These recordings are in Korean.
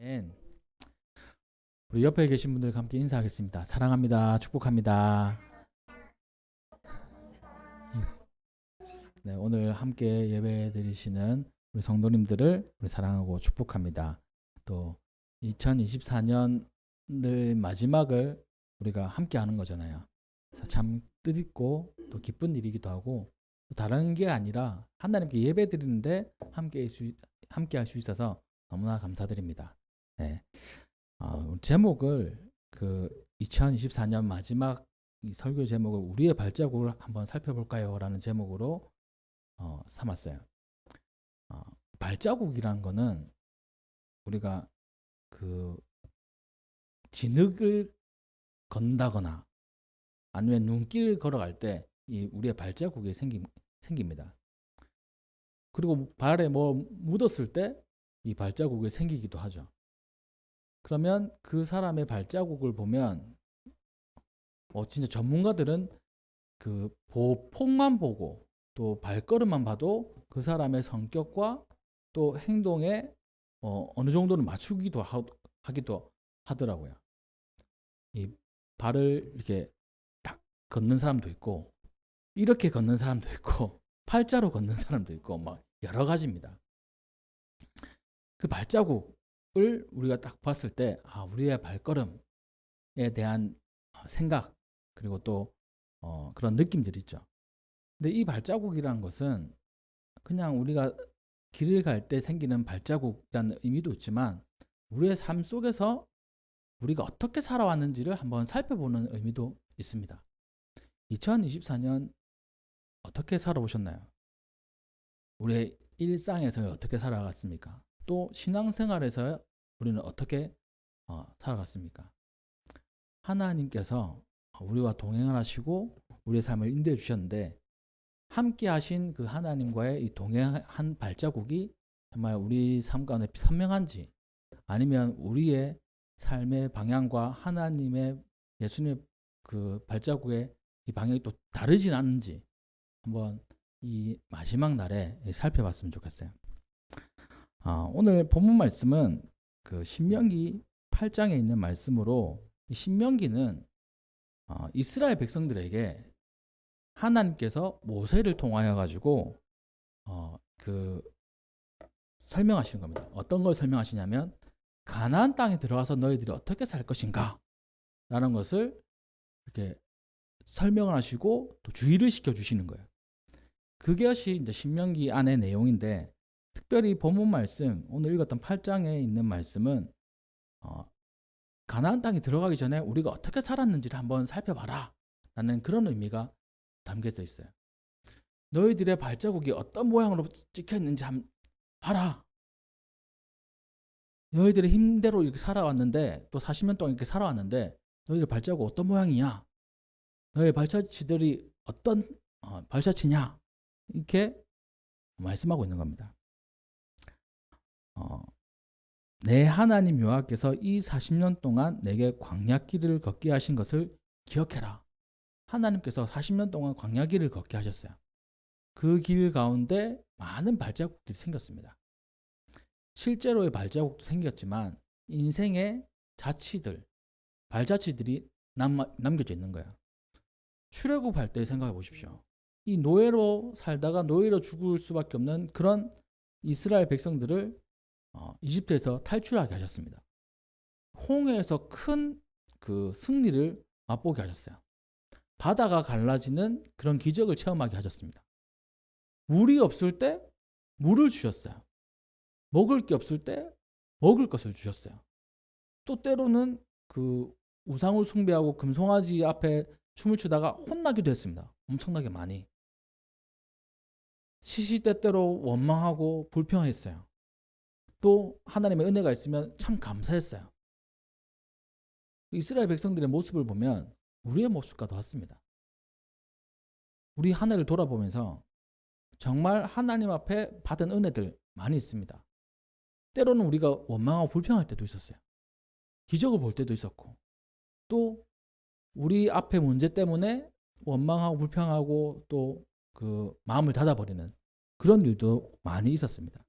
아멘. 우리 옆에 계신 분들과 함께 인사하겠습니다. 사랑합니다. 축복합니다. 네, 오늘 함께 예배 드리시는 우리 성도님들을 우리 사랑하고 축복합니다. 또 2024년을 마지막을 우리가 함께 하는 거잖아요. 그래서 참 뜻있고 또 기쁜 일이기도 하고, 또 다른 게 아니라 하나님께 예배 드리는데 함께 할 수 있어서 너무나 감사드립니다. 네. 제목을 2024년 마지막 이 설교 제목을 우리의 발자국을 한번 살펴볼까요? 라는 제목으로 삼았어요. 발자국이라는 거는 우리가 그 진흙을 건다거나 아니면 눈길을 걸어갈 때 이 우리의 발자국이 생깁니다. 그리고 발에 뭐 묻었을 때 이 발자국이 생기기도 하죠. 그러면 그 사람의 발자국을 보면 진짜 전문가들은 그 보폭만 보고 또 발걸음만 봐도 그 사람의 성격과 또 행동에 어느 정도는 맞추기도 하기도 하더라고요. 이 발을 이렇게 딱 걷는 사람도 있고, 이렇게 걷는 사람도 있고, 팔자로 걷는 사람도 있고, 막 여러 가지입니다. 그 발자국을 우리가 딱 봤을 때 우리의 발걸음에 대한 생각, 그리고 또 그런 느낌들이 있죠. 근데 이 발자국이라는 것은 그냥 우리가 길을 갈 때 생기는 발자국이라는 의미도 있지만, 우리의 삶 속에서 우리가 어떻게 살아왔는지를 한번 살펴보는 의미도 있습니다. 2024년 어떻게 살아오셨나요? 우리의 일상에서 어떻게 살아갔습니까? 또 신앙생활에서 우리는 어떻게 살아갔습니까? 하나님께서 우리와 동행을 하시고 우리의 삶을 인도해 주셨는데, 함께 하신 그 하나님과의 이 동행한 발자국이 정말 우리 삶 가운데 선명한지, 아니면 우리의 삶의 방향과 하나님의 예수님의 그 발자국의 이 방향이 또 다르진 않은지 한번 이 마지막 날에 살펴봤으면 좋겠어요. 오늘 본문 말씀은 그 신명기 8장에 있는 말씀으로, 이 신명기는 이스라엘 백성들에게 하나님께서 모세를 통하여 가지고 그 설명하시는 겁니다. 어떤 걸 설명하시냐면, 가나안 땅에 들어가서 너희들이 어떻게 살 것인가 라는 것을 이렇게 설명을 하시고 또 주의를 시켜 주시는 거예요. 그것이 이제 신명기 안의 내용인데, 특별히 본문 말씀, 오늘 읽었던 8장에 있는 말씀은 가나안 땅에 들어가기 전에 우리가 어떻게 살았는지를 한번 살펴봐라 라는 그런 의미가 담겨져 있어요. 너희들의 발자국이 어떤 모양으로 찍혀 있는지 한번 봐라. 너희들의 힘대로 이렇게 살아왔는데, 또 40년 동안 이렇게 살아왔는데 너희들 발자국 어떤 모양이냐, 너희 발자취들이 어떤 발자취냐, 이렇게 말씀하고 있는 겁니다. 내 하나님 여호와께서 이 40년 동안 내게 광야길을 걷게 하신 것을 기억해라. 하나님께서 40년 동안 광야길을 걷게 하셨어요. 그 길 가운데 많은 발자국들이 생겼습니다. 실제로의 발자국도 생겼지만 인생의 자취들, 발자취들이 남겨져 있는 거예요. 출애굽할 때 생각해 보십시오. 이 노예로 살다가 노예로 죽을 수밖에 없는 그런 이스라엘 백성들을 이집트에서 탈출하게 하셨습니다. 홍해에서 큰 그 승리를 맛보게 하셨어요. 바다가 갈라지는 그런 기적을 체험하게 하셨습니다. 물이 없을 때 물을 주셨어요. 먹을 게 없을 때 먹을 것을 주셨어요. 또 때로는 그 우상을 숭배하고 금송아지 앞에 춤을 추다가 혼나기도 했습니다. 엄청나게 많이. 시시때때로 원망하고 불평했어요. 또 하나님의 은혜가 있으면 참 감사했어요. 이스라엘 백성들의 모습을 보면 우리의 모습과 같습니다. 우리 한 해를 돌아보면서 정말 하나님 앞에 받은 은혜들 많이 있습니다. 때로는 우리가 원망하고 불평할 때도 있었어요. 기적을 볼 때도 있었고, 또 우리 앞에 문제 때문에 원망하고 불평하고 또 그 마음을 닫아버리는 그런 일도 많이 있었습니다.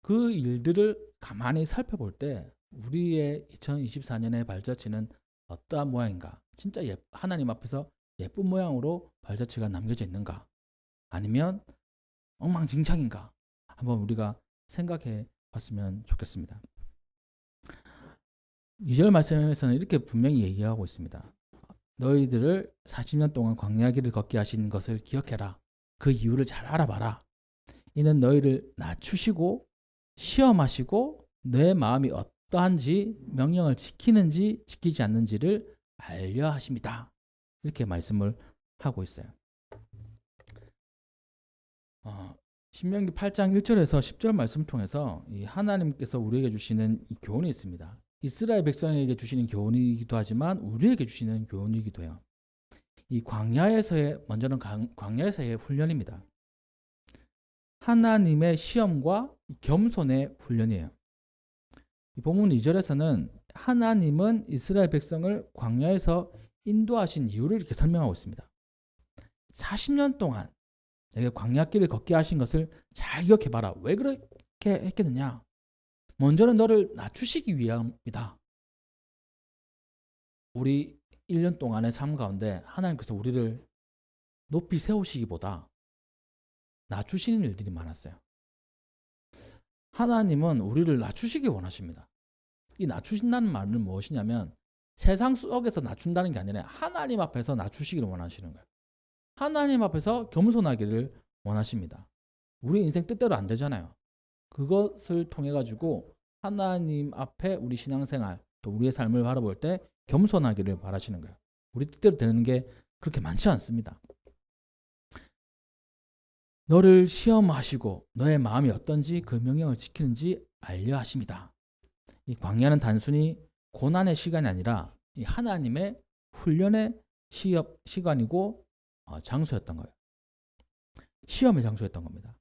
그 일들을 가만히 살펴볼 때 우리의 2024년의 발자취는 어떠한 모양인가? 진짜 하나님 앞에서 예쁜 모양으로 발자취가 남겨져 있는가? 아니면 엉망진창인가? 한번 우리가 생각해 봤으면 좋겠습니다. 2절 말씀에서는 이렇게 분명히 얘기하고 있습니다. 너희들을 40년 동안 광야 길을 걷게 하신 것을 기억해라. 그 이유를 잘 알아봐라. 이는 너희를 낮추시고 시험하시고 내 마음이 어떠한지 명령을 지키는지 지키지 않는지를 알려 하십니다. 이렇게 말씀을 하고 있어요. 신명기 8장 1절에서 10절 말씀을 통해서 이 하나님께서 우리에게 주시는 이 교훈이 있습니다. 이스라엘 백성에게 주시는 교훈이기도 하지만 우리에게 주시는 교훈이기도 해요. 이 광야에서의 먼저는 광야에서의 훈련입니다. 하나님의 시험과 겸손의 훈련이에요. 이 본문 2절에서는 하나님은 이스라엘 백성을 광야에서 인도하신 이유를 이렇게 설명하고 있습니다. 40년 동안 내게 광야길을 걷게 하신 것을 잘 기억해봐라. 왜 그렇게 했겠느냐? 먼저는 너를 낮추시기 위함이다. 우리 1년 동안의 삶 가운데 하나님께서 우리를 높이 세우시기보다 낮추시는 일들이 많았어요. 하나님은 우리를 낮추시기 원하십니다. 이 낮추신다는 말은 무엇이냐면 세상 속에서 낮춘다는 게 아니라 하나님 앞에서 낮추시기를 원하시는 거예요. 하나님 앞에서 겸손하기를 원하십니다. 우리 인생 뜻대로 안 되잖아요. 그것을 통해 가지고 하나님 앞에 우리 신앙생활 또 우리의 삶을 바라볼 때 겸손하기를 바라시는 거예요. 우리 뜻대로 되는 게 그렇게 많지 않습니다. 너를 시험하시고 너의 마음이 어떤지 그 명령을 지키는지 알려 하십니다. 이 광야는 단순히 고난의 시간이 아니라 이 하나님의 훈련의 시간이고 장소였던 거예요. 시험의 장소였던 겁니다.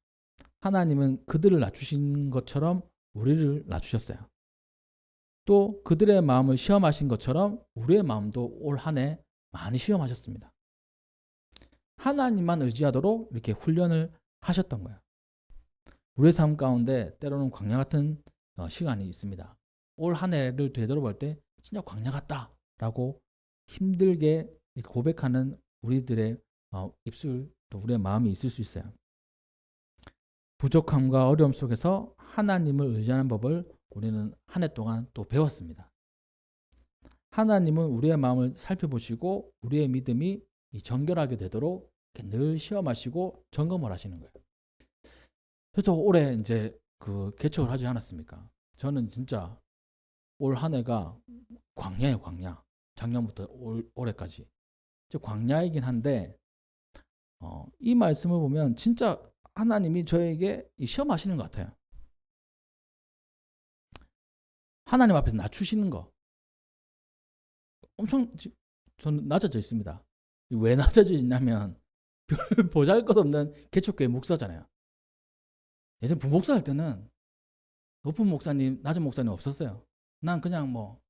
하나님은 그들을 낮추신 것처럼 우리를 낮추셨어요. 또 그들의 마음을 시험하신 것처럼 우리의 마음도 올 한 해 많이 시험하셨습니다. 하나님만 의지하도록 이렇게 훈련을 하셨던 거예요. 우리의 삶 가운데 때로는 광야 같은 시간이 있습니다. 올 한 해를 되돌아볼 때 진짜 광야 같다라고 힘들게 고백하는 우리들의 입술 또 우리의 마음이 있을 수 있어요. 부족함과 어려움 속에서 하나님을 의지하는 법을 우리는 한 해 동안 또 배웠습니다. 하나님은 우리의 마음을 살펴보시고 우리의 믿음이 정결하게 되도록 늘 시험하시고 점검을 하시는 거예요. 그래서 올해 이제 그 개척을 하지 않았습니까? 저는 진짜 올 한 해가 광야예요, 광야. 작년부터 올해까지. 광야이긴 한데 이 말씀을 보면 진짜 하나님이 저에게 시험하시는 것 같아요. 하나님 앞에서 낮추시는 거. 엄청 저는 낮아져 있습니다. 왜 낮아져 있냐면 별 보잘것없는 개척교회 목사잖아요. 예전 부목사 할 때는 높은 목사님, 낮은 목사님 없었어요. 난 그냥 뭐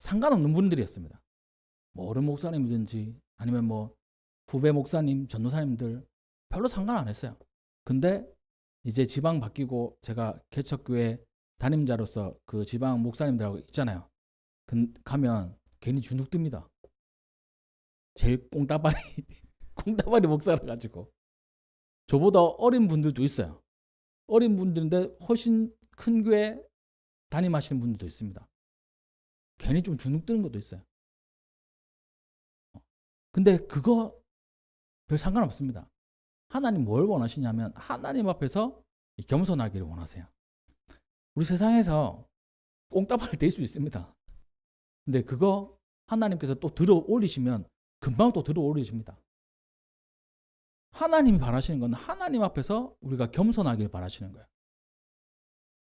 상관없는 분들이었습니다. 뭐 어른 목사님이든지 아니면 뭐 후배 목사님, 전도사님들 별로 상관 안 했어요. 근데 이제 지방 바뀌고 제가 개척교회 담임자로서 그 지방 목사님들하고 있잖아요. 가면 괜히 주눅 듭니다. 제일 꽁따발이 꽁따발이 목사라 가지고 저보다 어린 분들도 있어요. 어린 분들인데 훨씬 큰 교회 담임하시는 분들도 있습니다. 괜히 좀 주눅 드는 것도 있어요. 근데 그거 별 상관없습니다. 하나님 뭘 원하시냐면 하나님 앞에서 겸손하기를 원하세요. 우리 세상에서 꽁따발이 될 수 있습니다. 근데 그거 하나님께서 또 들어 올리시면 금방 또 들어 올리십니다. 하나님이 바라시는 건 하나님 앞에서 우리가 겸손하기를 바라시는 거예요.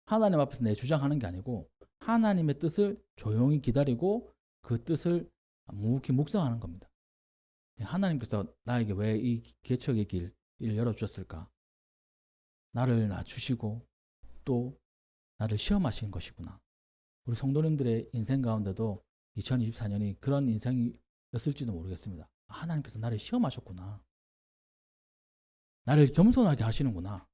하나님 앞에서 내 주장하는 게 아니고 하나님의 뜻을 조용히 기다리고 그 뜻을 묵묵히 묵상하는 겁니다. 하나님께서 나에게 왜 이 개척의 길을 열어주셨을까? 나를 낮추시고 또 나를 시험하신 것이구나. 우리 성도님들의 인생 가운데도 2024년이 그런 인생이었을지도 모르겠습니다. 하나님께서 나를 시험하셨구나. 나를 겸손하게 하시는구나.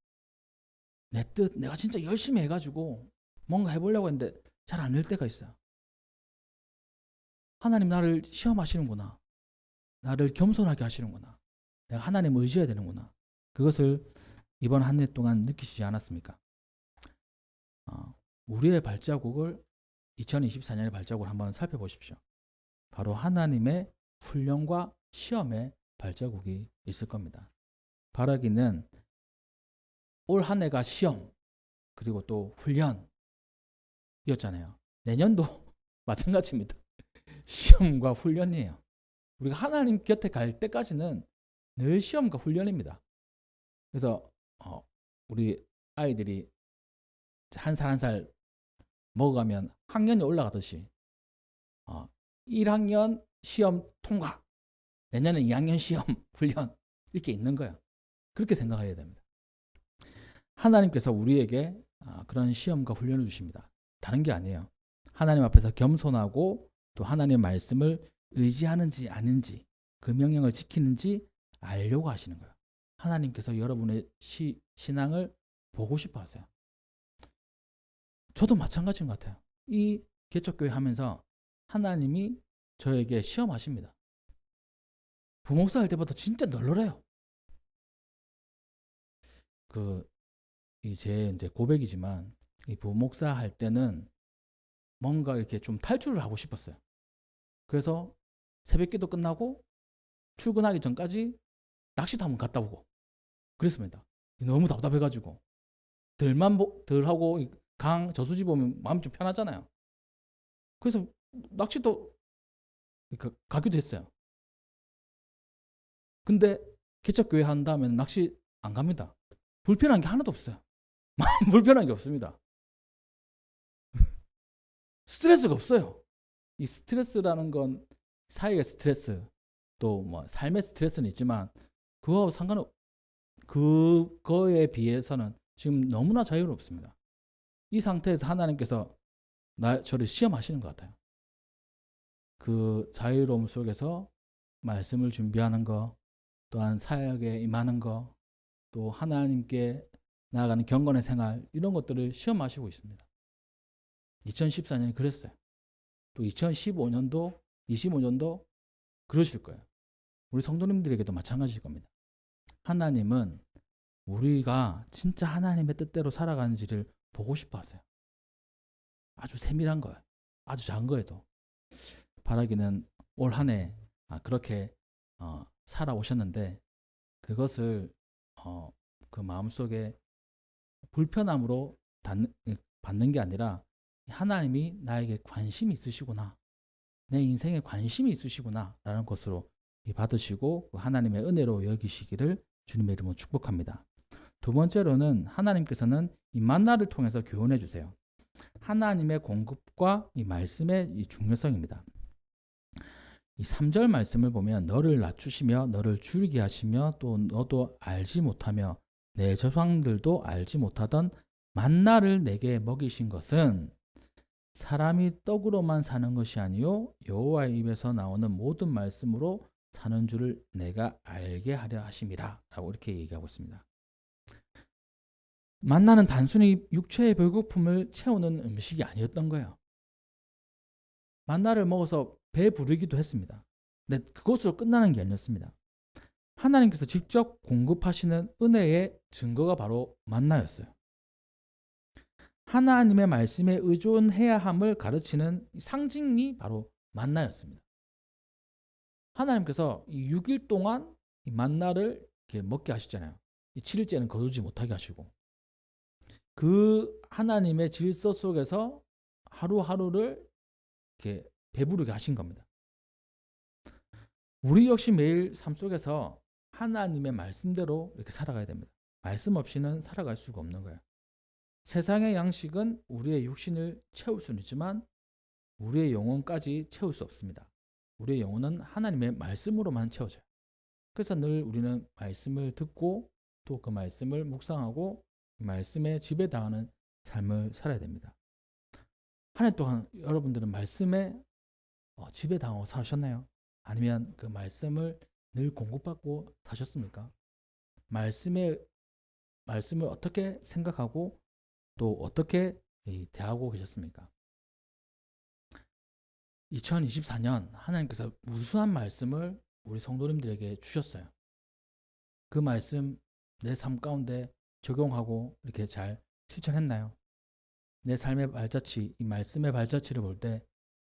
내 뜻, 내가 진짜 열심히 해가지고 뭔가 해보려고 했는데 잘 안 될 때가 있어요. 하나님 나를 시험하시는구나. 나를 겸손하게 하시는구나. 내가 하나님을 의지해야 되는구나. 그것을 이번 한 해 동안 느끼시지 않았습니까? 우리의 발자국을 2024년의 발자국을 한번 살펴보십시오. 바로 하나님의 훈련과 시험의 발자국이 있을 겁니다. 바라기는 올 한 해가 시험 그리고 또 훈련이었잖아요. 내년도 마찬가지입니다. 시험과 훈련이에요. 우리가 하나님 곁에 갈 때까지는 늘 시험과 훈련입니다. 그래서 우리 아이들이 한 살 한 살 먹어가면 학년이 올라가듯이 1학년 시험 통과, 내년은 2학년 시험 훈련 이렇게 있는 거예요. 그렇게 생각해야 됩니다. 하나님께서 우리에게 그런 시험과 훈련을 주십니다. 다른 게 아니에요. 하나님 앞에서 겸손하고 또 하나님의 말씀을 의지하는지 아닌지 그 명령을 지키는지 알려고 하시는 거예요. 하나님께서 여러분의 신앙을 보고 싶어 하세요. 저도 마찬가지인 것 같아요. 이 개척교회 하면서 하나님이 저에게 시험하십니다. 부목사 할 때부터 진짜 널널해요. 제 이제 고백이지만 이 부목사 할 때는 뭔가 이렇게 좀 탈출을 하고 싶었어요. 그래서 새벽기도 끝나고 출근하기 전까지 낚시도 한번 갔다 오고 그랬습니다. 너무 답답해가지고 덜 하고 강 저수지 보면 마음이 좀 편하잖아요. 그래서 낚시도 가기도 했어요. 근데 개척교회 한 다음에는 낚시 안 갑니다. 불편한 게 하나도 없어요. 불편한 게 없습니다. 스트레스가 없어요. 이 스트레스라는 건 사회의 스트레스 또 뭐 삶의 스트레스는 있지만 그거하고 상관은 그거에 비해서는 지금 너무나 자유롭습니다. 이 상태에서 하나님께서 저를 시험하시는 것 같아요. 그 자유로움 속에서 말씀을 준비하는 거, 또한 사역에 임하는 거, 또 하나님께 나아가는 경건의 생활 이런 것들을 시험하시고 있습니다. 2014년이 그랬어요. 또 2015년도, 25년도 그러실 거예요. 우리 성도님들에게도 마찬가지일 겁니다. 하나님은 우리가 진짜 하나님의 뜻대로 살아가는지를 보고 싶어 하세요. 아주 세밀한 거예요. 아주 작은 거에도. 바라기는 올 한 해 그렇게 살아오셨는데 그것을 그 마음속에 불편함으로 받는 게 아니라 하나님이 나에게 관심이 있으시구나. 내 인생에 관심이 있으시구나 라는 것으로 받으시고 하나님의 은혜로 여기시기를 주님의 이름으로 축복합니다. 두 번째로는 하나님께서는 이 만나를 통해서 교훈해 주세요. 하나님의 공급과 이 말씀의 이 중요성입니다. 이 3절 말씀을 보면 너를 낮추시며 너를 줄이게 하시며 또 너도 알지 못하며 내 조상들도 알지 못하던 만나를 내게 먹이신 것은 사람이 떡으로만 사는 것이 아니요 여호와의 입에서 나오는 모든 말씀으로 사는 줄을 내가 알게 하려 하심이라 라고 이렇게 얘기하고 있습니다. 만나는 단순히 육체의 배고픔을 채우는 음식이 아니었던 거예요. 만나를 먹어서 배 부르기도 했습니다. 근데 그것으로 끝나는 게 아니었습니다. 하나님께서 직접 공급하시는 은혜의 증거가 바로 만나였어요. 하나님의 말씀에 의존해야 함을 가르치는 상징이 바로 만나였습니다. 하나님께서 이 6일 동안 이 만나를 이렇게 먹게 하시잖아요. 이 7일째는 거두지 못하게 하시고 그 하나님의 질서 속에서 하루하루를 이렇게 배부르게 하신 겁니다. 우리 역시 매일 삶 속에서 하나님의 말씀대로 이렇게 살아가야 됩니다. 말씀 없이는 살아갈 수가 없는 거예요. 세상의 양식은 우리의 육신을 채울 수는 있지만 우리의 영혼까지 채울 수 없습니다. 우리의 영혼은 하나님의 말씀으로만 채워져요. 그래서 늘 우리는 말씀을 듣고 또 그 말씀을 묵상하고 말씀에 지배당하는 삶을 살아야 됩니다. 한 해 동안 여러분들은 말씀에 지배당하고 사셨나요? 아니면 그 말씀을 늘 공급받고 사셨습니까? 말씀에 말씀을 어떻게 생각하고 또 어떻게 대하고 계셨습니까? 2024년 하나님께서 무수한 말씀을 우리 성도님들에게 주셨어요. 그 말씀 내 삶 가운데 적용하고 이렇게 잘 실천했나요? 내 삶의 발자취, 이 말씀의 발자취를 볼 때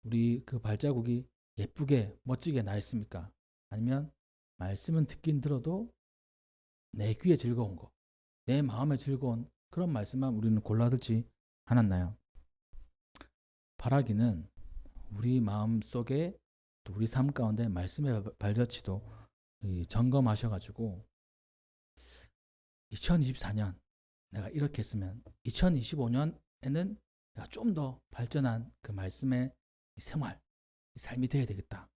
우리 그 발자국이 예쁘게 멋지게 나 있습니까? 아니면 말씀은 듣긴 들어도 내 귀에 즐거운 거, 내 마음에 즐거운 그런 말씀만 우리는 골라듣지 않았나요? 바라기는 우리 마음 속에 또 우리 삶 가운데 말씀의 발자취도 점검하셔가지고 2024년 내가 이렇게 했으면 2025년에는 내가 좀 더 발전한 그 말씀의 생활, 삶이 되어야 되겠다.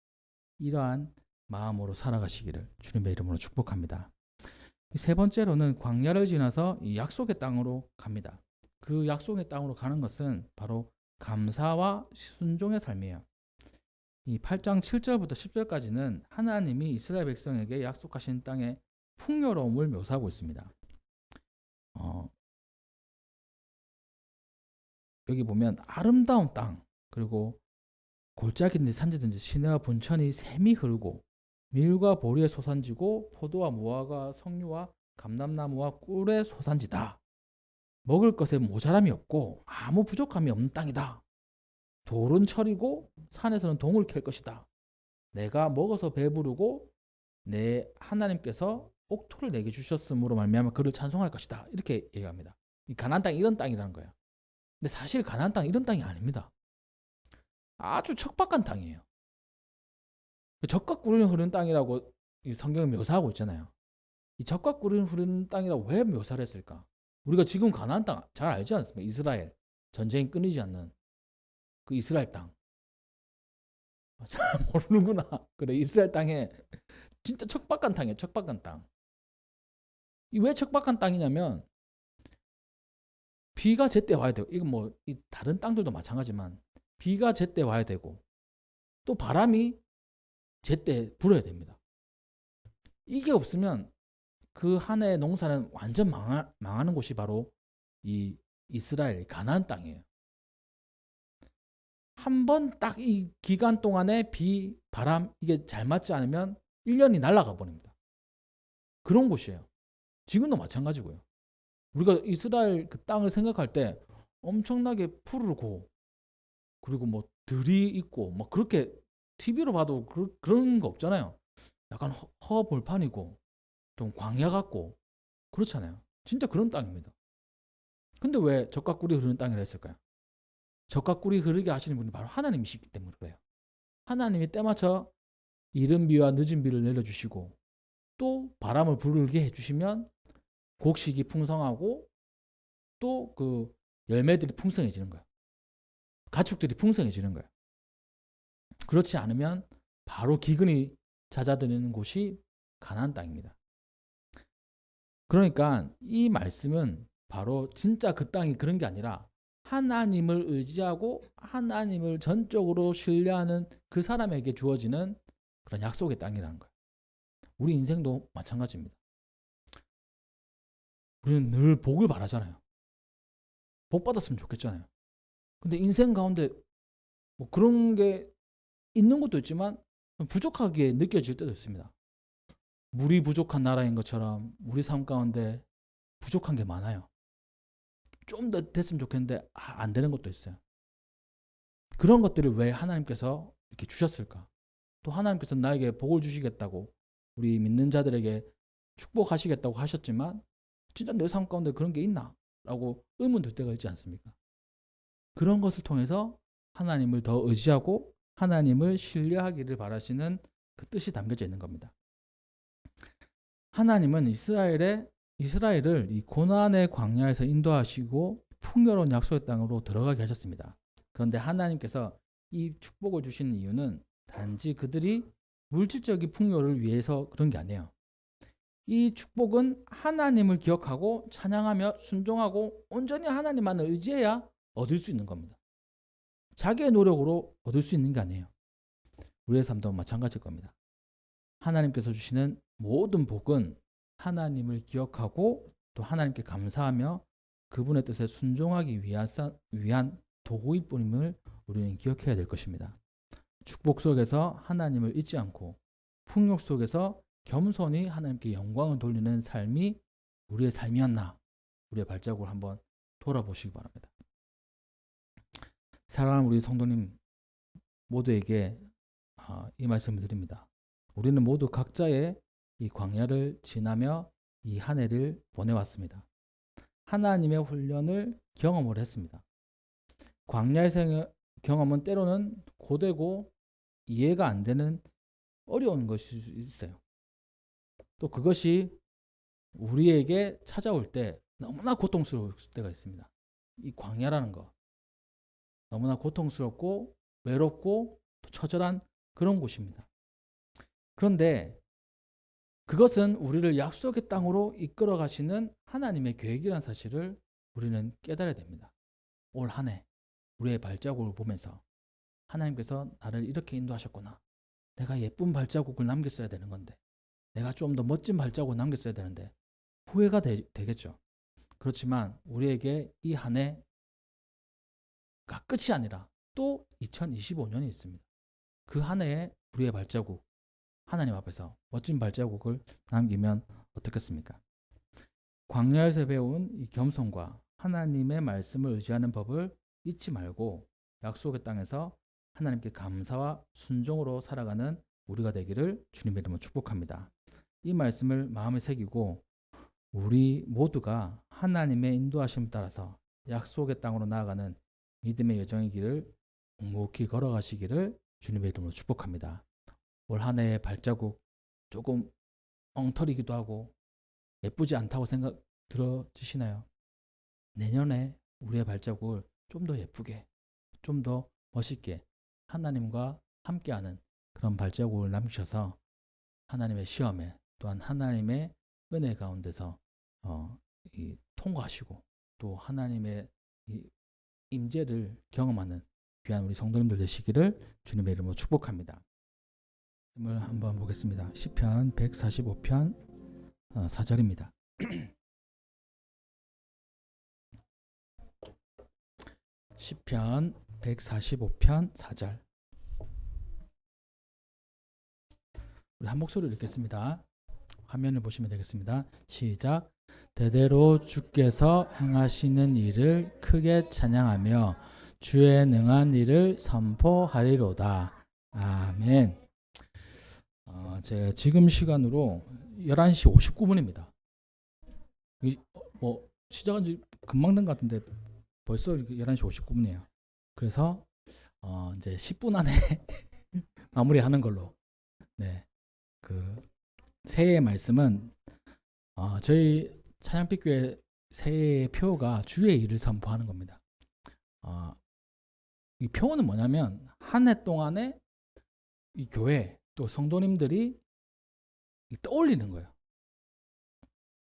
이러한 마음으로 살아가시기를 주님의 이름으로 축복합니다. 세 번째로는 광야를 지나서 이 약속의 땅으로 갑니다. 그 약속의 땅으로 가는 것은 바로 감사와 순종의 삶이에요. 이 8장 7절부터 10절까지는 하나님이 이스라엘 백성에게 약속하신 땅의 풍요로움을 묘사하고 있습니다. 여기 보면 아름다운 땅, 그리고 골짜기든지 산지든지 시내와 분천이 샘이 흐르고 밀과 보리의 소산지고 포도와 무화과 석류와 감람나무와 꿀의 소산지다. 먹을 것에 모자람이 없고 아무 부족함이 없는 땅이다. 돌은 철이고 산에서는 동을 캘 것이다. 내가 먹어서 배부르고 내 하나님께서 옥토를 내게 주셨으므로 말미암아 그를 찬송할 것이다. 이렇게 얘기합니다. 이 가나안 땅이 이런 땅이라는 거예요. 근데 사실 가나안 땅 이런 땅이 아닙니다. 아주 척박한 땅이에요. 젖과 꿀이 흐르는 땅이라고 이 성경을 묘사하고 있잖아요. 이 젖과 꿀이 흐르는 땅이라고 왜 묘사를 했을까? 우리가 지금 가나안 땅 잘 알지 않습니까? 이스라엘 전쟁이 끊이지 않는 그 이스라엘 땅. 잘 모르는구나. 그래, 이스라엘 땅에 진짜 척박한 땅이에요. 척박한 땅. 이 왜 척박한 땅이냐면 비가 제때 와야 되고, 이건 뭐 다른 땅들도 마찬가지지만 비가 제때 와야 되고 또 바람이 제때 불어야 됩니다. 이게 없으면 그 한 해의 농사는 완전 망하는 곳이 바로 이 이스라엘 가나안 땅이에요. 한 번 딱 이 기간 동안에 비, 바람 이게 잘 맞지 않으면 1년이 날아가 버립니다. 그런 곳이에요. 지금도 마찬가지고요. 우리가 이스라엘 그 땅을 생각할 때 엄청나게 푸르고 그리고 뭐 들이 있고 뭐 그렇게 TV로 봐도 그런 거 없잖아요. 약간 허벌판이고 좀 광야 같고 그렇잖아요. 진짜 그런 땅입니다. 근데 왜 젖과 꿀이 흐르는 땅이라 했을까요? 젖과 꿀이 흐르게 하시는 분이 바로 하나님이시기 때문에 그래요. 하나님이 때맞춰 이른 비와 늦은 비를 내려주시고 또 바람을 불게 해주시면 곡식이 풍성하고 또 그 열매들이 풍성해지는 거예요. 가축들이 풍성해지는 거예요. 그렇지 않으면 바로 기근이 찾아드는 곳이 가나안 땅입니다. 그러니까 이 말씀은 바로 진짜 그 땅이 그런 게 아니라 하나님을 의지하고 하나님을 전적으로 신뢰하는 그 사람에게 주어지는 그런 약속의 땅이라는 거예요. 우리 인생도 마찬가지입니다. 우리는 늘 복을 바라잖아요. 복 받았으면 좋겠잖아요. 근데 인생 가운데 뭐 그런 게 있는 것도 있지만 부족하게 느껴질 때도 있습니다. 물이 부족한 나라인 것처럼 우리 삶 가운데 부족한 게 많아요. 좀 더 됐으면 좋겠는데 안 되는 것도 있어요. 그런 것들을 왜 하나님께서 이렇게 주셨을까? 또 하나님께서 나에게 복을 주시겠다고 우리 믿는 자들에게 축복하시겠다고 하셨지만 진짜 내 삶 가운데 그런 게 있나? 라고 의문 들 때가 있지 않습니까? 그런 것을 통해서 하나님을 더 의지하고 하나님을 신뢰하기를 바라시는 그 뜻이 담겨져 있는 겁니다. 하나님은 이스라엘을 이 고난의 광야에서 인도하시고 풍요로운 약속의 땅으로 들어가게 하셨습니다. 그런데 하나님께서 이 축복을 주시는 이유는 단지 그들이 물질적인 풍요를 위해서 그런 게 아니에요. 이 축복은 하나님을 기억하고 찬양하며 순종하고 온전히 하나님만을 의지해야 얻을 수 있는 겁니다. 자기의 노력으로 얻을 수 있는 게 아니에요. 우리의 삶도 마찬가지일 겁니다. 하나님께서 주시는 모든 복은 하나님을 기억하고 또 하나님께 감사하며 그분의 뜻에 순종하기 위한 도구일 뿐임을 우리는 기억해야 될 것입니다. 축복 속에서 하나님을 잊지 않고 풍요 속에서 겸손히 하나님께 영광을 돌리는 삶이 우리의 삶이었나, 우리의 발자국을 한번 돌아보시기 바랍니다. 사랑하는 우리 성도님 모두에게 이 말씀을 드립니다. 우리는 모두 각자의 이 광야를 지나며 이 한 해를 보내왔습니다. 하나님의 훈련을 경험을 했습니다. 광야의 경험은 때로는 고되고 이해가 안 되는 어려운 것일 수 있어요. 또 그것이 우리에게 찾아올 때 너무나 고통스러울 때가 있습니다. 이 광야라는 거 너무나 고통스럽고 외롭고 또 처절한 그런 곳입니다. 그런데 그것은 우리를 약속의 땅으로 이끌어 가시는 하나님의 계획이라는 사실을 우리는 깨달아야 됩니다. 올 한 해 우리의 발자국을 보면서 하나님께서 나를 이렇게 인도하셨구나. 내가 예쁜 발자국을 남겼어야 되는 건데, 내가 좀 더 멋진 발자국을 남겼어야 되는데 후회가 되겠죠. 그렇지만 우리에게 이 한 해가 끝이 아니라 또 2025년이 있습니다. 그 한 해에 우리의 발자국, 하나님 앞에서 멋진 발자국을 남기면 어떻겠습니까? 광야에서 배운 이 겸손과 하나님의 말씀을 의지하는 법을 잊지 말고 약속의 땅에서 하나님께 감사와 순종으로 살아가는 우리가 되기를 주님의 이름으로 축복합니다. 이 말씀을 마음에 새기고 우리 모두가 하나님의 인도하심을 따라서 약속의 땅으로 나아가는 믿음의 여정의 길을 묵묵히 걸어가시기를 주님의 이름으로 축복합니다. 올 한 해의 발자국 조금 엉터리기도 하고 예쁘지 않다고 생각 들어지시나요? 내년에 우리의 발자국을 좀 더 예쁘게, 좀 더 멋있게 하나님과 함께하는 그런 발자국을 남기셔서 하나님의 시험에 또한 하나님의 은혜 가운데서 통과하시고 또 하나님의 임재를 경험하는 귀한 우리 성도님들 되시기를 주님의 이름으로 축복합니다. 말씀을 한번 보겠습니다. 시편 145편 4절입니다. 시편 145편 4절. 우리 한 목소리로 읽겠습니다. 화면을 보시면 되겠습니다. 시작. 대대로 주께서 행하시는 일을 크게 찬양하며 주의 능한 일을 선포하리로다. 아멘. 제 지금 시간으로 11시 59분입니다. 시작한 지 금방 된 것 같은데 벌써 11시 59분이에요. 그래서 이제 10분 안에 마무리하는 걸로. 네. 그 새해의 말씀은 저희 찬양빛교회 새해의 표가 주의 일을 선포하는 겁니다. 이 표는 뭐냐면 한 해 동안에 이 교회 또 성도님들이 떠올리는 거예요.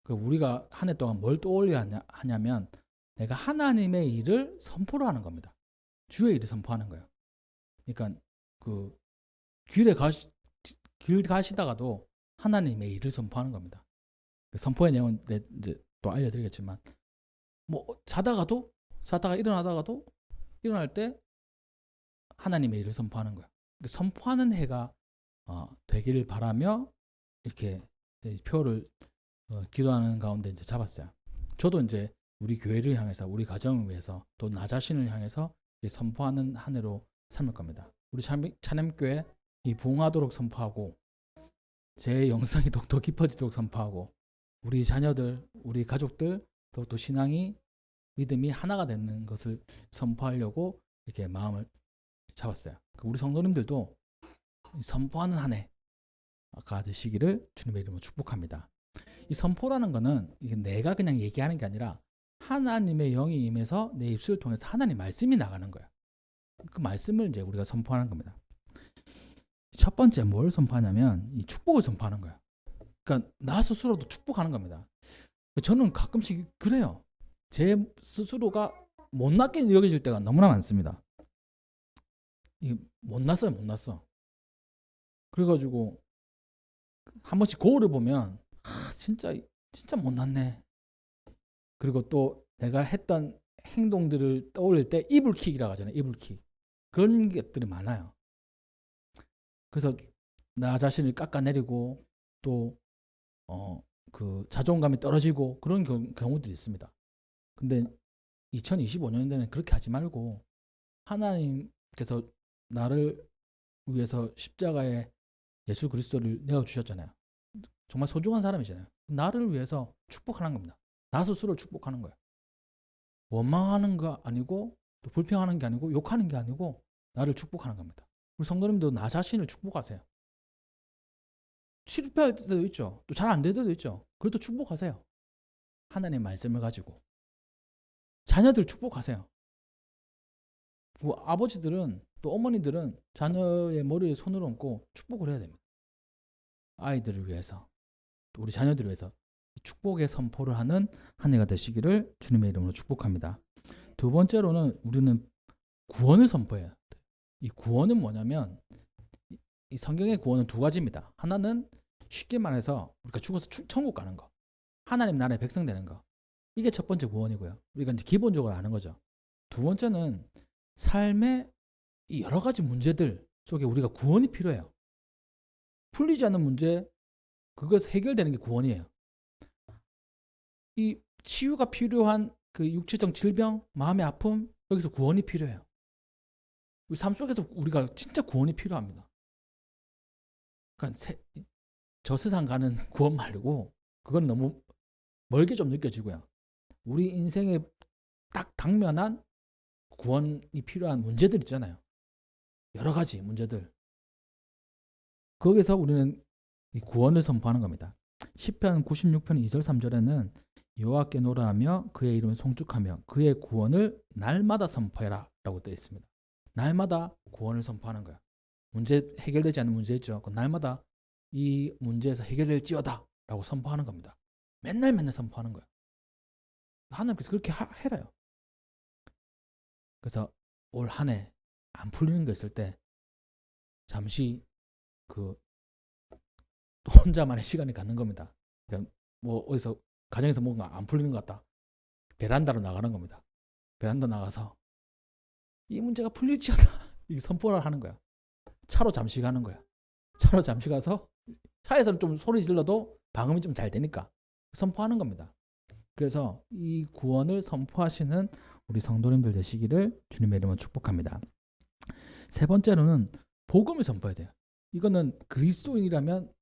우리가 한 해 동안 뭘 떠올려야 하냐면 내가 하나님의 일을 선포를 하는 겁니다. 주의 일을 선포하는 거예요. 그러니까 길 가시다가도 하나님의 일을 선포하는 겁니다. 선포의 내용은 이제 또 알려드리겠지만 자다가 일어날 때 하나님의 일을 선포하는 거예요. 선포하는 해가 되기를 바라며 이렇게 표를 기도하는 가운데 이제 잡았어요. 저도 이제 우리 교회를 향해서, 우리 가정을 위해서, 또 나 자신을 향해서 선포하는 한 해로 삼을 겁니다. 우리 찬양교회 부흥하도록 선포하고, 제 영성이 더욱더 깊어지도록 선포하고, 우리 자녀들, 우리 가족들 더욱더 신앙이, 믿음이 하나가 되는 것을 선포하려고 이렇게 마음을 잡았어요. 우리 성도님들도 선포하는 한 해가 되시기를 주님의 이름으로 축복합니다. 이 선포라는 거는 이게 내가 그냥 얘기하는 게 아니라 하나님의 영이 임해서 내 입술을 통해서 하나님 말씀이 나가는 거예요. 그 말씀을 이제 우리가 선포하는 겁니다. 첫 번째 뭘 선포하냐면 이 축복을 선포하는 거예요. 그러니까 나 스스로도 축복하는 겁니다. 저는 가끔씩 그래요. 제 스스로가 못났게 여겨질 때가 너무나 많습니다. 못났어. 그래가지고 한 번씩 거울을 보면 진짜 못났네. 그리고 또 내가 했던 행동들을 떠올릴 때 이불킥이라고 하잖아요. 이불킥. 그런 것들이 많아요. 그래서 나 자신을 깎아내리고 또 그 자존감이 떨어지고 그런 경우들이 있습니다. 근데 2025년도에는 그렇게 하지 말고 하나님께서 나를 위해서 십자가에 예수 그리스도를 내어주셨잖아요. 정말 소중한 사람이잖아요. 나를 위해서 축복하는 겁니다. 나 스스로를 축복하는 거예요. 원망하는 거 아니고 또 불평하는 게 아니고 욕하는 게 아니고 나를 축복하는 겁니다. 우리 성도님도 나 자신을 축복하세요. 실패할 때도 있죠. 또 잘 안 될 때도 있죠. 그래도 축복하세요. 하나님의 말씀을 가지고. 자녀들 축복하세요. 아버지들은 또 어머니들은 자녀의 머리에 손을 얹고 축복을 해야 됩니다. 아이들을 위해서 또 우리 자녀들을 위해서 축복의 선포를 하는 한 해가 되시기를 주님의 이름으로 축복합니다. 두 번째로는 우리는 구원을 선포해요. 이 구원은 뭐냐면 이 성경의 구원은 두 가지입니다. 하나는 쉽게 말해서 우리가 죽어서 천국 가는 거, 하나님 나라의 백성 되는 거. 이게 첫 번째 구원이고요. 우리가 이제 기본적으로 아는 거죠. 두 번째는 삶의 이 여러 가지 문제들 속에 우리가 구원이 필요해요. 풀리지 않는 문제, 그것이 해결되는 게 구원이에요. 이 치유가 필요한 그 육체적 질병, 마음의 아픔, 여기서 구원이 필요해요. 우리 삶 속에서 우리가 진짜 구원이 필요합니다. 그러니까 저 세상 가는 구원 말고 그건 너무 멀게 좀 느껴지고요. 우리 인생에 딱 당면한 구원이 필요한 문제들 있잖아요. 여러 가지 문제들. 거기서 우리는 이 구원을 선포하는 겁니다. 시편 96편 2절 3절에는 여호와께 노래하며 그의 이름을 송축하며 그의 구원을 날마다 선포해라 라고 되어 있습니다. 날마다 구원을 선포하는 거야. 문제 해결되지 않는 문제 있죠. 날마다 이 문제에서 해결될지어다 라고 선포하는 겁니다. 맨날 선포하는 거야. 하나님께서 그렇게 해라요. 그래서 올 한 해 안 풀리는 거 있을 때 잠시 그 혼자만의 시간을 갖는 겁니다. 그러니까 뭐 어디서 가정에서 뭔가 안 풀리는 것 같다. 베란다로 나가는 겁니다. 베란다 나가서 이 문제가 풀릴지어다 이 선포를 하는 거야. 차로 잠시 가는 거야. 차로 잠시 가서 차에서는 좀 소리 질러도 방음이 좀 잘 되니까 선포하는 겁니다. 그래서 이 구원을 선포하시는 우리 성도님들 되시기를 주님의 이름으로 축복합니다. 세 번째로는 복음을 선포해야 돼요. 이거는 그리스도인이라면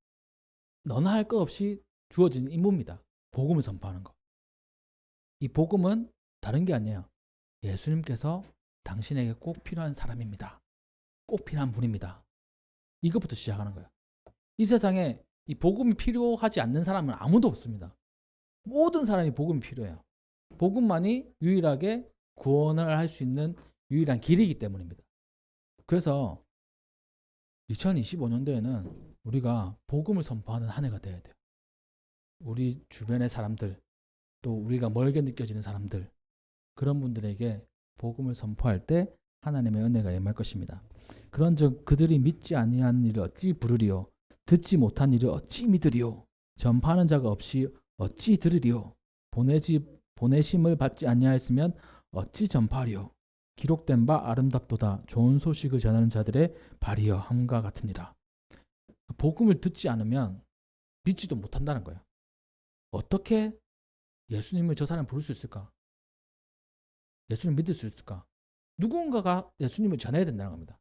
너나 할 것 없이 주어진 임무입니다. 복음을 선포하는 거. 이 복음은 다른 게 아니에요. 예수님께서 당신에게 꼭 필요한 사람입니다. 꼭 필요한 분입니다. 이것부터 시작하는 거예요. 이 세상에 이 복음이 필요하지 않는 사람은 아무도 없습니다. 모든 사람이 복음이 필요해요. 복음만이 유일하게 구원을 할 수 있는 유일한 길이기 때문입니다. 그래서 2025년도에는 우리가 복음을 선포하는 한 해가 되어야 돼요. 우리 주변의 사람들, 또 우리가 멀게 느껴지는 사람들, 그런 분들에게 복음을 선포할 때 하나님의 은혜가 임할 것입니다. 그런즉 그들이 믿지 아니한 일을 어찌 부르리요? 듣지 못한 일을 어찌 믿으리요? 전파하는 자가 없이 어찌 들으리요? 보내심을 받지 아니하였으면 어찌 전파하리요? 기록된 바 아름답도다. 좋은 소식을 전하는 자들의 발이여 함과 같으니라. 복음을 듣지 않으면 믿지도 못한다는 거예요. 어떻게 예수님을 저 사람 부를 수 있을까? 예수님 믿을 수 있을까? 누군가가 예수님을 전해야 된다는 겁니다.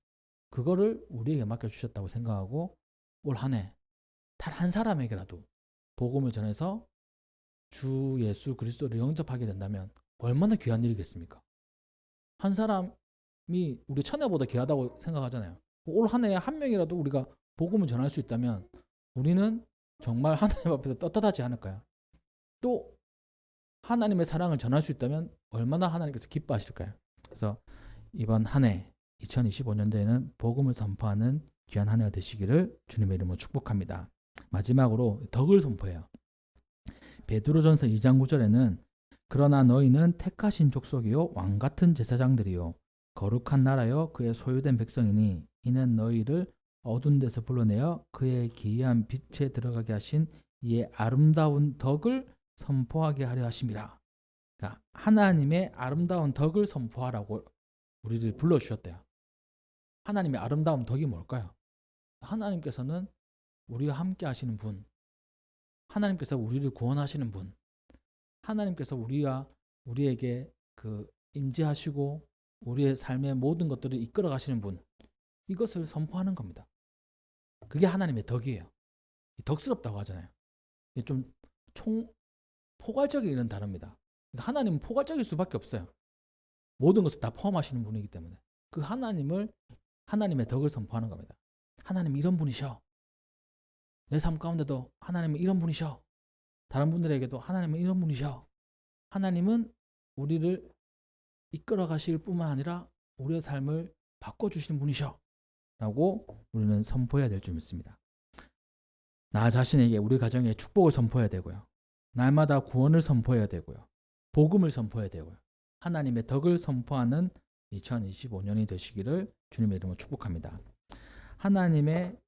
그거를 우리에게 맡겨주셨다고 생각하고 올 한 해 단 한 사람에게라도 복음을 전해서 주 예수 그리스도를 영접하게 된다면 얼마나 귀한 일이겠습니까? 한 사람이 우리 천하보다 귀하다고 생각하잖아요. 올 한 해에 한 명이라도 우리가 복음을 전할 수 있다면 우리는 정말 하나님 앞에서 떳떳하지 않을까요? 또 하나님의 사랑을 전할 수 있다면 얼마나 하나님께서 기뻐하실까요? 그래서 이번 한 해 2025년도에는 복음을 선포하는 귀한 한 해가 되시기를 주님의 이름으로 축복합니다. 마지막으로 덕을 선포해요. 베드로전서 2장 9절에는 그러나 너희는 택하신 족속이요 왕같은 제사장들이요 거룩한 나라요 그의 소유된 백성이니 이는 너희를 어두운 데서 불러내어 그의 기이한 빛에 들어가게 하신 이의 아름다운 덕을 선포하게 하려 하심이라. 그러니까 하나님의 아름다운 덕을 선포하라고 우리를 불러주셨대요. 하나님의 아름다운 덕이 뭘까요? 하나님께서는 우리와 함께 하시는 분, 하나님께서 우리를 구원하시는 분, 하나님께서 우리에게 그 임재하시고 우리의 삶의 모든 것들을 이끌어 가시는 분, 이것을 선포하는 겁니다. 그게 하나님의 덕이에요. 덕스럽다고 하잖아요. 이게 좀 포괄적인 이런 단어입니다. 그러니까 하나님은 포괄적일 수밖에 없어요. 모든 것을 다 포함하시는 분이기 때문에 그 하나님의 덕을 선포하는 겁니다. 하나님 이런 분이셔. 내 삶 가운데도 하나님은 이런 분이셔. 다른 분들에게도 하나님은 이런 분이셔. 하나님은 우리를 이끌어 가실 뿐만 아니라 우리의 삶을 바꿔주시는 분이셔. 라고 우리는 선포해야 될 줄 믿습니다. 나 자신에게 우리 가정에 축복을 선포해야 되고요. 날마다 구원을 선포해야 되고요. 복음을 선포해야 되고요. 하나님의 덕을 선포하는 2025년이 되시기를 주님의 이름으로 축복합니다. 하나님의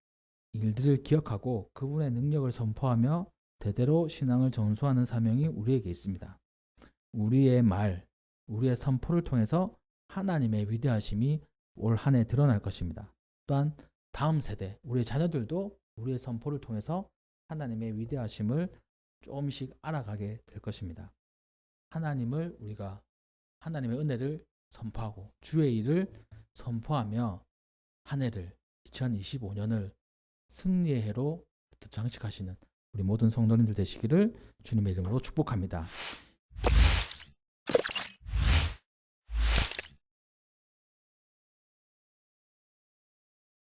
일들을 기억하고 그분의 능력을 선포하며 대대로 신앙을 전수하는 사명이 우리에게 있습니다. 우리의 말, 우리의 선포를 통해서 하나님의 위대하심이 올 한 해 드러날 것입니다. 또한 다음 세대, 우리의 자녀들도 우리의 선포를 통해서 하나님의 위대하심을 조금씩 알아가게 될 것입니다. 우리가 하나님의 은혜를 선포하고 주의 일을 선포하며 한 해를 2025년을 승리의 해로 장식하시는 우리 모든 성도님들 되시기를 주님의 이름으로 축복합니다.